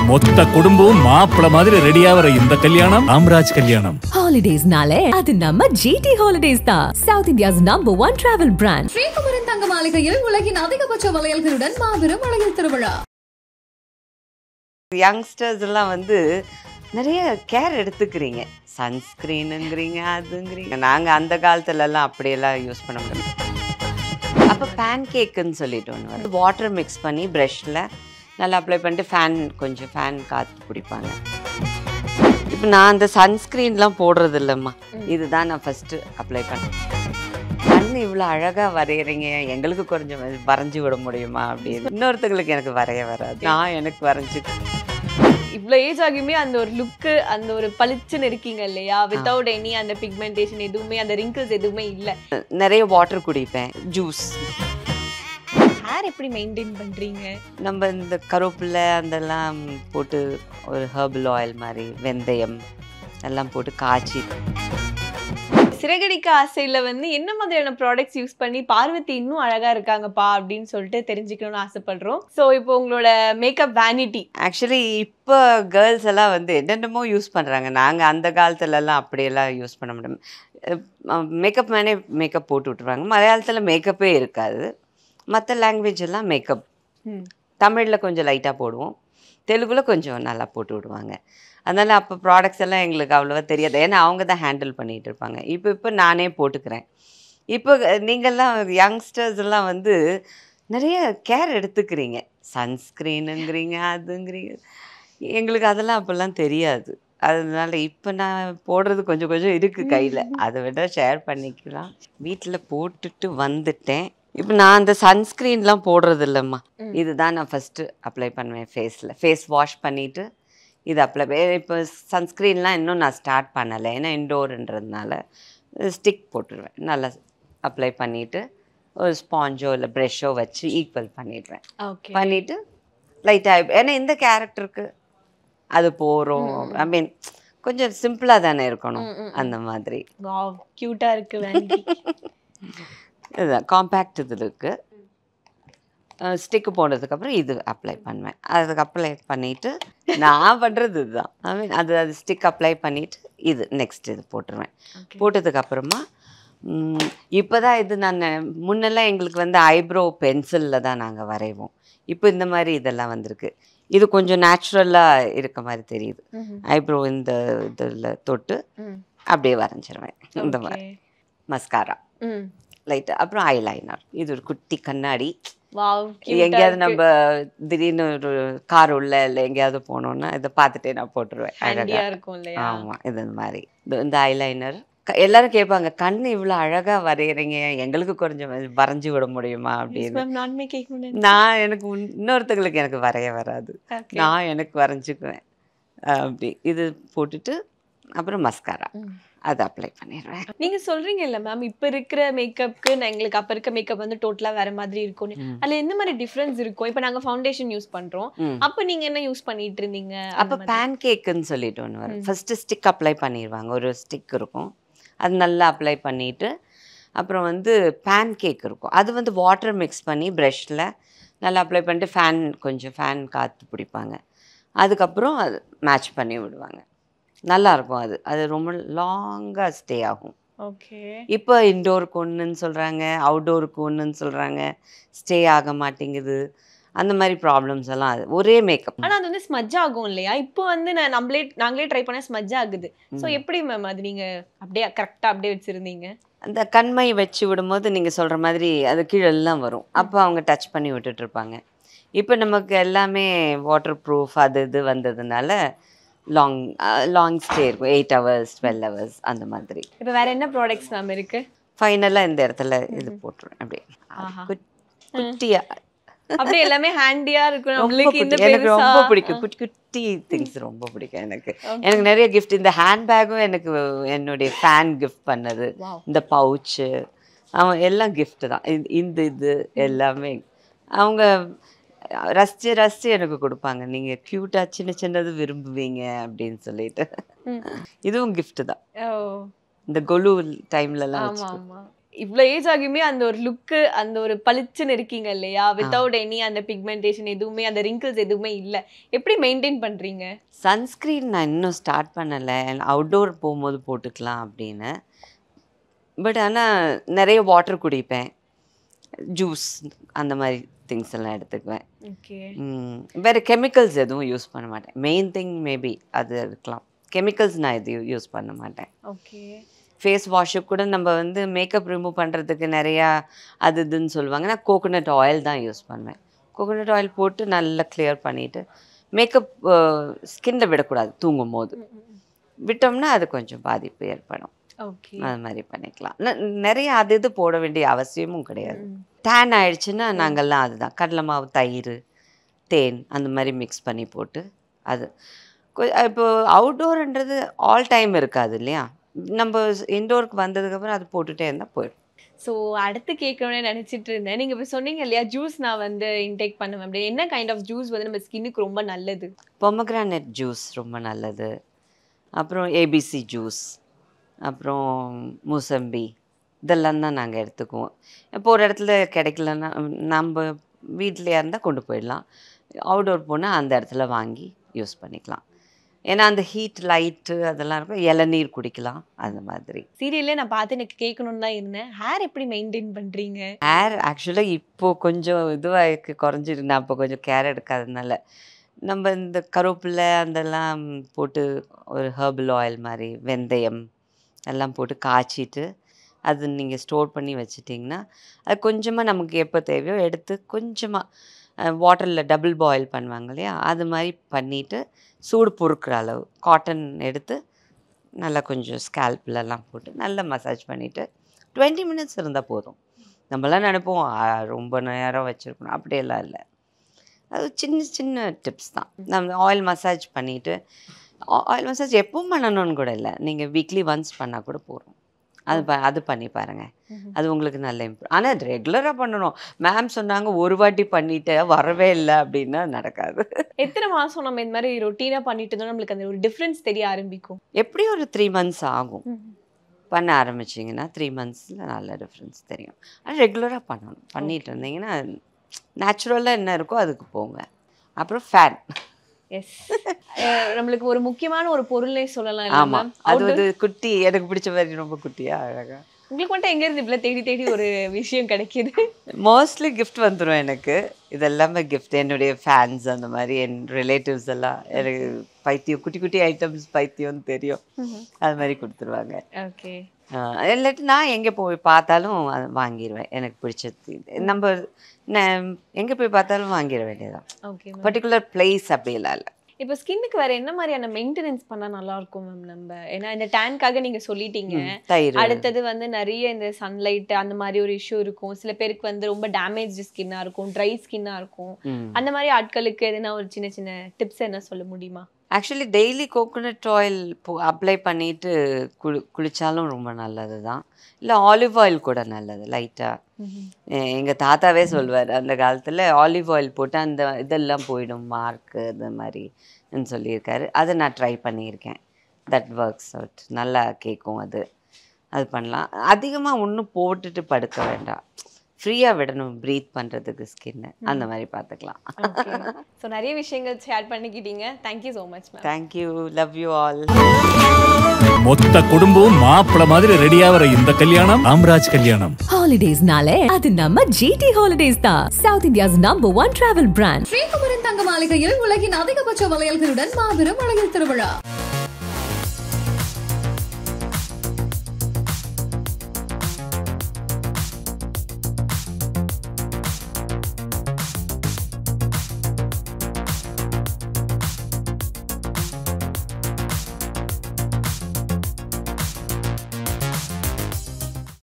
மொத்த குடும்பம் மாப்பிள்ள மாதிரி ரெடியாவற இந்த கல்யாணம் ராம்ராஜ் கல்யாணம். ஹாலிடேஸ்னாலே அது நம்ம ஜிடி ஹாலிடேஸ் தான். South India's number 1 travel brand. Sri Kumaran தங்க மாளிகையில் உலகின் அதிகபட்ச வளையல்களுடன் மாபெரும் வளையல் திருவிழா. யங்ஸ்டர்ஸ் எல்லாம் நிறைய கேர் எடுத்துக்கிறீங்க. சன்ஸ்கிரீனுங்கிறீங்க, அதுங்கிறீங்க. நாங்கள் அந்த காலத்துலலாம் அப்படியெல்லாம் யூஸ் பண்ண முடியாது. அப்போ பேன் கேக்குன்னு சொல்லிட்டு ஒன்று வரும். வாட்டர் மிக்ஸ் பண்ணி ப்ரஷில் நல்லா அப்ளை பண்ணிட்டு கொஞ்சம் ஃபேன் காற்று பிடிப்பாங்க. இப்போ நான் அந்த சன்ஸ்க்ரீன்லாம் போடுறது இல்லைம்மா. இதுதான் நான் ஃபஸ்ட்டு அப்ளை பண்ணேன். கண் இவ்வளோ அழகாக வரைகிறீங்க, எங்களுக்கு கொஞ்சம் வரைஞ்சி விட முடியுமா அப்படின்னு. இன்னொருத்தங்களுக்கு எனக்கு வரைய வராது, நான் எனக்கு வரைஞ்சி. இவ்வளோ ஏஜ் ஆகியுமே அந்த ஒரு லுக்கு, அந்த ஒரு பளிச்சுன்னு இருக்கீங்க இல்லையா? வித்தவுட் எனி அந்த பிக்மெண்டேஷன் எதுவுமே, அந்த ரிங்கிள்ஸ் எதுவுமே இல்லை. நிறைய வாட்டர் குடிப்பேன், ஜூஸ். ஹேர் எப்படி மெயின்டைன் பண்ணுறீங்க? நம்ம இந்த கருவேப்பிலை அதெல்லாம் போட்டு ஒரு ஹெர்பல் ஆயில் மாதிரி வெந்தயம் எல்லாம் போட்டு காய்ச்சி. சிறகடிக்க ஆசையில் என்ன மாதிரியான ப்ராடக்ட்ஸ் யூஸ் பண்ணி பார்வதி இன்னும் அழகாக இருக்காங்கப்பா அப்படின்னு சொல்லிட்டு தெரிஞ்சுக்கணும்னு ஆசைப்படுறோம். ஸோ இப்போ உங்களோட மேக்கப் வேனிட்டி. ஆக்சுவலி இப்போ கேர்ள்ஸ் எல்லாம் என்னென்னமோ யூஸ் பண்ணுறாங்க. நாங்கள் அந்த காலத்துலலாம் அப்படியெல்லாம் யூஸ் பண்ண முடியும். மேக்கப் மேனே மேக்கப் போட்டு விட்டுருவாங்க. மலையாளத்தில் மேக்கப்பே இருக்காது. மற்ற லாங்குவேஜ் எல்லாம் மேக்கப். தமிழில் கொஞ்சம் லைட்டாக போடுவோம், தெலுங்கில் கொஞ்சம் நல்லா போட்டு விடுவாங்க. அதனால் அப்போ ப்ராடக்ட்ஸ் எல்லாம் எங்களுக்கு அவ்வளோவா தெரியாது, ஏன்னா அவங்க தான் ஹேண்டில் பண்ணிகிட்டு இருப்பாங்க. இப்போ நானே போட்டுக்கிறேன். இப்போ நீங்கள்லாம் யங்ஸ்டர்ஸ் எல்லாம் நிறைய கேர் எடுத்துக்கிறீங்க. சன்ஸ்க்ரீனுங்கிறீங்க, அதுங்கிறீங்க. எங்களுக்கு அதெல்லாம் அப்போல்லாம் தெரியாது. அதனால இப்போ நான் போடுறது கொஞ்சம் கொஞ்சம் இருக்குது கையில். அதை விட ஷேர் பண்ணிக்கலாம். வீட்டில் போட்டுட்டு வந்துட்டேன். இப்போ நான் அந்த சன்ஸ்க்ரீன்லாம் போடுறது இல்லைம்மா. இதுதான் நான் ஃபஸ்ட்டு அப்ளை பண்ணுவேன் ஃபேஸில். ஃபேஸ் வாஷ் பண்ணிவிட்டு இது அப்ளை. இப்போ சன்ஸ்க்ரீன்லாம் இன்னும் நான் ஸ்டார்ட் பண்ணலை, ஏன்னா இன்டோர்ன்றதுனால ஸ்டிக் போட்டுருவேன். நல்லா அப்ளை பண்ணிவிட்டு ஒரு ஸ்பாஞ்சோ இல்லை ப்ரெஷ்ஷோ வச்சு ஈக்குவல் பண்ணிடுவேன். பண்ணிவிட்டு லைட்டாக, ஏன்னா இந்த கேரக்டருக்கு அது போகிறோம். ஐ மீன் கொஞ்சம் சிம்பிளாக தானே இருக்கணும், அந்த மாதிரி. க்யூட்டாக இருக்குது. இதுதான் காம்பேக்ட். இது இருக்குது. ஸ்டிக்கு போனதுக்கப்புறம் இது அப்ளை பண்ணுவேன். அதுக்கு அப்ளை பண்ணிவிட்டு நான் பண்ணுறது இதுதான். ஐ மீன் அது ஸ்டிக் அப்ளை பண்ணிவிட்டு இது நெக்ஸ்ட் இது போட்டுருவேன். போட்டதுக்கப்புறமா இப்போ தான் இது நான் முன்னெல்லாம் எங்களுக்கு ஐப்ரோ பென்சிலில் தான் நாங்கள் வரைவோம். இப்போ இந்த மாதிரி இதெல்லாம் வந்திருக்கு. இது கொஞ்சம் நேச்சுரலாக இருக்க மாதிரி தெரியுது. ஐப்ரோ இந்த இதில் தொட்டு அப்படியே வரைஞ்சிருவேன். இந்த மாதிரி மஸ்காரா லைட்டு, அப்புறம் ஐலைனர். இது ஒரு குட்டி கண்ணாடி. எங்கேயாவது நம்ம திடீர்னு ஒரு கார் உள்ள இல்லை எங்கேயாவது போனோம்னா இதை பார்த்துட்டே நான் போட்டுருவேன். அழகாக இருக்கும் இல்லையா? ஆமாம். இது மாதிரி இந்த ஐலைனர். எல்லாரும் கேட்பாங்க, கண் இவ்வளோ அழகாக வரைகிறீங்க, எங்களுக்கு கொஞ்சம் வரைஞ்சி விட முடியுமா அப்படின்னு. நான் எனக்கு இன்னொருத்தங்களுக்கு எனக்கு வரைய வராது, நான் எனக்கு வரைஞ்சிக்குவேன். அப்படி இது போட்டுட்டு அப்புறம் மஸ்காரா அதை அப்ளை பண்ணிடுவேன். நீங்க சொல்றீங்க இல்ல மேம், இப்ப இருக்கிற மேக்கப்க்கு எங்களுக்கு அப்ப இருக்க மேக்கப் டோட்டலா வேற மாதிரி இருக்கும். அதுல என்ன மாதிரி டிஃபரன்ஸ் இருக்கும்? இப்ப நாங்க ஃபவுண்டேஷன் யூஸ் பண்றோம், அப்ப நீங்க என்ன யூஸ் பண்ணிட்டு இருந்தீங்க? அப்ப பேன் கேக்குன்னு சொல்லிட்டு ஒன்று வரும். ஃபர்ஸ்ட் ஸ்டிக் அப்ளை பண்ணிடுவாங்க. ஒரு ஸ்டிக் இருக்கும், அது நல்லா அப்ளை பண்ணிட்டு அப்புறம் பேன் கேக் இருக்கும். அது வாட்டர் மிக்ஸ் பண்ணி ப்ரஷில் நல்லா அப்ளை பண்ணிட்டு கொஞ்சம் ஃபேன் காற்று பிடிப்பாங்க. அதுக்கப்புறம் அது மேட்ச் பண்ணி விடுவாங்க. நல்லாயிருக்கும். அது ரொம்ப லாங்காக ஸ்டே ஆகும். ஓகே. இப்போ இன்டோருக்கு ஒன்றுன்னு சொல்கிறாங்க, அவுட்டோருக்கு ஒன்றுன்னு சொல்கிறாங்க, ஸ்டே ஆக மாட்டேங்குது. அந்த மாதிரி ப்ராப்ளம்ஸ் எல்லாம் அது ஒரே மேக்கப். ஆனால் அது ஸ்மஜ் ஆகும் இல்லையா? இப்போ நாங்களே ட்ரை பண்ண ஸ்மஜ் ஆகுது. ஸோ எப்படி மேம் அது நீங்கள் அப்படியே கரெக்டாக அப்படியே வச்சுருந்தீங்க? அந்த கண்மை வச்சு விடும்போது நீங்கள் சொல்கிற மாதிரி அது கீழெல்லாம் வரும். அப்போ அவங்க டச் பண்ணி விட்டுட்ருப்பாங்க. இப்போ நமக்கு எல்லாமே வாட்டர் ப்ரூஃப் அது இது வந்ததுனால லாங் ஸ்டே இருக்கும். 8 hours 12 hours அந்த மாதிரி. இப்போ வேறு என்ன ப்ராடக்ட்ஸ் மேம் இருக்குது? ஃபைனலாக இந்த இடத்துல இது போட்டுருவேன். அப்படியே குட்டியா, அப்படியே எல்லாமே ஹேண்டியாக இருக்கும். எனக்கு ரொம்ப பிடிக்கும். குட்டி குட்டி திங்ஸ் ரொம்ப பிடிக்கும் எனக்கு. நிறைய கிஃப்ட், இந்த ஹேண்ட்பேக்கும் எனக்கு என்னுடைய ஃபேன் கிஃப்ட் பண்ணது, இந்த பவுச்சு அவன் எல்லாம் கிஃப்ட் தான். இது எல்லாமே அவங்க ரசித்து எனக்கு கொடுப்பாங்க. நீங்கள் க்யூட்டாக சின்னது விரும்புவீங்க அப்படின்னு சொல்லிட்டு. இதுவும் கிஃப்ட் தான். இந்த கொலு டைம்லலாம் இவ்ளோ ஏஜ் ஆகியுமே அந்த ஒரு லுக்கு அந்த ஒரு பளிச்சுன்னு இருக்கீங்க இல்லையா, வித்தவுட் எனி அந்த பிக்மெண்டேஷன் எதுவுமே அந்த ரிங்கிள்ஸ் எதுவுமே இல்ல. எப்படி மெயின்டைன் பண்றீங்க? சன்ஸ்க்ரீன் நான் இன்னும் ஸ்டார்ட் பண்ணலை, அவுட்டோர் போகும்போது போட்டுக்கலாம் அப்படின்னு. பட் ஆனால் நிறைய வாட்டர் குடிப்பேன், ஜூஸ் அந்த மாதிரி திங்ஸ் எல்லாம் எடுத்துக்குவேன். ஓகே. வேறு கெமிக்கல்ஸ் எதுவும் யூஸ் பண்ண மாட்டேன். மெயின் திங் மேபி அது இருக்கலாம். கெமிக்கல்ஸ் நான் எதுவும் யூஸ் பண்ண மாட்டேன். ஓகே. ஃபேஸ் வாஷுக்கு கூட நம்ம வந்து மேக்கப் ரிமூவ் பண்ணுறதுக்கு நிறையா அது இதுன்னு சொல்லுவாங்க. நான் கோகோனட் ஆயில் தான் யூஸ் பண்ணுவேன். கோகோனட் ஆயில் போட்டு நல்லா கிளியர் பண்ணிவிட்டு மேக்கப் ஸ்கின்ல விடக்கூடாது. தூங்கும் போது விட்டோம்னா அது கொஞ்சம் பாதிப்பு ஏற்படும். ஓகே. அது மாதிரி பண்ணிக்கலாம். நிறைய அது இது போட வேண்டிய அவசியமும் கிடையாது. டேன் ஆயிடுச்சுன்னா நாங்கள்லாம் அதுதான் கடலை மாவு, தயிர், தேன் அந்த மாதிரி மிக்ஸ் பண்ணி போட்டு அது இப்போ அவுட்டோர்ன்றது ஆல் டைம் இருக்காது இல்லையா, நம்ம இன்டோருக்கு வந்ததுக்கப்புறம் அது போட்டுகிட்டே இருந்தால் போயிடும். ஸோ அடுத்து கேட்கணும்னு நினச்சிட்டு இருந்தேன். நீங்கள் இப்போ சொன்னீங்க இல்லையா ஜூஸ் நான் வந்து இன்டேக் பண்ணுவேன் அப்படி. என்ன கைண்ட் ஆஃப் ஜூஸ் வந்து நம்ம ஸ்கின்னுக்கு ரொம்ப நல்லது? பொமக்ரானட் ஜூஸ் ரொம்ப நல்லது. அப்புறம் ஏபிசி ஜூஸ், அப்புறம் மூசம்பி, இதெல்லாம் தான் நாங்கள் எடுத்துக்குவோம். இப்போ ஒரு இடத்துல கிடைக்கலன்னா நம்ம வீட்லையாக இருந்தால் கொண்டு போயிடலாம். அவுட்டோர் போனால் அந்த இடத்துல வாங்கி யூஸ் பண்ணிக்கலாம். ஏன்னா அந்த ஹீட் லைட்டு அதெல்லாம் இருக்கும். இளநீர் குடிக்கலாம் அந்த மாதிரி. சீரியல்லே நான் பார்த்து எனக்கு கேட்கணுன்னு தான் இருந்தேன். ஹேர் எப்படி மெயின்டைன் பண்ணுறீங்க? ஹேர் ஆக்சுவலாக இப்போது கொஞ்சம் இதுவாக குறைஞ்சிருக்கு. நான் இப்போ கொஞ்சம் கேர் எடுக்காததுனால நம்ம இந்த கருவேப்பிலை அதெல்லாம் போட்டு ஒரு ஹெர்பல் ஆயில் மாதிரி வெந்தயம் எல்லாம் போட்டு காய்ச்சிட்டு அது நீங்கள் ஸ்டோர் பண்ணி வச்சிட்டிங்கன்னா அது கொஞ்சமாக நமக்கு எப்போ தேவையோ எடுத்து கொஞ்சமாக வாட்டரில் டபுள் பாயில் பண்ணுவாங்க இல்லையா, அது மாதிரி பண்ணிவிட்டு சூடு பொறுக்கிற அளவு காட்டன் எடுத்து நல்லா கொஞ்சம் ஸ்கேல்ப்லலாம் போட்டு நல்லா மசாஜ் பண்ணிவிட்டு 20 மினிட்ஸ் இருந்தால் போதும். நம்மளாம் நினைப்போம் ரொம்ப நேரம் வச்சுருக்கணும், அப்படியெல்லாம் இல்லை. அது சின்ன சின்ன டிப்ஸ் தான். நம்ம ஆயில் மசாஜ் பண்ணிவிட்டு, ஆயில் மசாஜ் எப்பவும் பண்ணணும்னு கூட இல்லை, நீங்கள் வீக்லி ஒன்ஸ் பண்ணால் கூட போதும். அது பண்ணி பாருங்கள், அது உங்களுக்கு நல்ல இம்ப்ரூவ். ஆனால் ரெகுலராக பண்ணணும். மேம் சொன்னாங்க ஒரு வாட்டி பண்ணிட்டு வரவே இல்லை அப்படின்னா நடக்காது. எத்தனை மாதம் நம்ம இந்த மாதிரி ரொட்டீனாக பண்ணிட்டு இருந்தோம் நம்மளுக்கு அந்த ஒரு டிஃப்ரென்ஸ் தெரிய ஆரம்பிக்கும்? எப்படியும் ஒரு 3 months ஆகும். பண்ண ஆரம்பிச்சிங்கன்னா 3 monthsல நல்ல டிஃப்ரென்ஸ் தெரியும். ஆனால் ரெகுலராக பண்ணணும். பண்ணிட்டு இருந்தீங்கன்னா நேச்சுரலாக என்ன இருக்கோ அதுக்கு போங்க. அப்புறம் ஃபேன். எஸ். நம்மளுக்கு ஒரு முக்கியமான ஒரு பொருளே சொல்லலாம். ஆமாம், அது ஒரு குட்டி, எனக்கு பிடிச்ச மாதிரி ரொம்ப குட்டியாக அழகாக. உங்களுக்கு மட்டும் எங்கேருந்து இப்படி தேடி தேடி ஒரு விஷயம் கிடைக்கிது? மோஸ்ட்லி கிஃப்ட் வந்துடும் எனக்கு. இதெல்லாமே கிஃப்ட். என்னுடைய ஃபேன்ஸ் அந்த மாதிரி என் ரிலேட்டிவ்ஸ் எல்லாம் எனக்கு பைத்தியம், குட்டி குட்டி ஐட்டம்ஸ் பைத்தியம்னு தெரியும், அது மாதிரி கொடுத்துருவாங்க. ஓகே. இல்லாட்டி நான் எங்கே போய் பார்த்தாலும் அதை வாங்கிடுவேன். எனக்கு பிடிச்சது நம்ம எங்கே போய் பார்த்தாலும் வாங்கிட வேண்டியதான். ஓகே. பர்டிகுலர் பிளேஸ் அப்படியெல்லாம் இல்லை. இப்போ ஸ்கின்னுக்கு வேற என்ன மாதிரியான மெயின்டெனன்ஸ் பண்ணா நல்லா இருக்கும் மேம்? நம்ம ஏன்னா இந்த டேன்காக நீங்க சொல்லிட்டீங்க, தயிர், அடுத்தது வந்து நிறைய இந்த சன்லைட் அந்த மாதிரி ஒரு இஷ்யூ இருக்கும். சில பேருக்கு வந்து ரொம்ப டேமேஜ் ஸ்கின்னா இருக்கும், ட்ரை ஸ்கின்னா இருக்கும். அந்த மாதிரி ஆட்களுக்கு எதுனா ஒரு சின்ன சின்ன டிப்ஸ் என்ன சொல்ல முடியுமா? Actually daily coconut oil apply பண்ணிட்டு குளிச்சாலும் ரொம்ப நல்லது தான். இல்லை ஆலிவ் ஆயில் கூட நல்லது. லைட்டாக எங்கள் தாத்தாவே சொல்வார், அந்த காலத்தில் ஆலிவ் ஆயில் போட்டு அந்த இதெல்லாம் போயிடும், மார்க்கு அது மாதிரின்னு சொல்லியிருக்காரு. அதை நான் ட்ரை பண்ணியிருக்கேன். தட் ஒர்க்ஸ் அவுட், நல்லா கேட்கும். அது பண்ணலாம். அதிகமாக ஒன்றும் போட்டுட்டு படுக்க வேண்டாம், ஃப்ரீயாக விடணும் ப்ரீத் பண்ணுறதுக்கு ஸ்கின்னை, அந்த மாதிரி பார்த்துக்கலாம். ஸோ நிறைய விஷயங்கள் ஷேர் பண்ணிக்கிட்டீங்க. Thank you so much ma'am. Thank you, love you all. மொத்த குடும்பம் மாப்பிள்ள மாதிரி ரெடியாகிற இந்த கல்யாணம் ராம்ராஜ் கல்யாணம். ஹாலிடேஸ்னாலே அது நம்ம ஜிடி ஹாலிடேஸ் தான். South India's #1 travel brand. Sri Kumaran தங்க மாளிகையில் உலகின் அதிகபட்ச வளையல்களுடன் மாபெரும் வளையல் திருவிழா.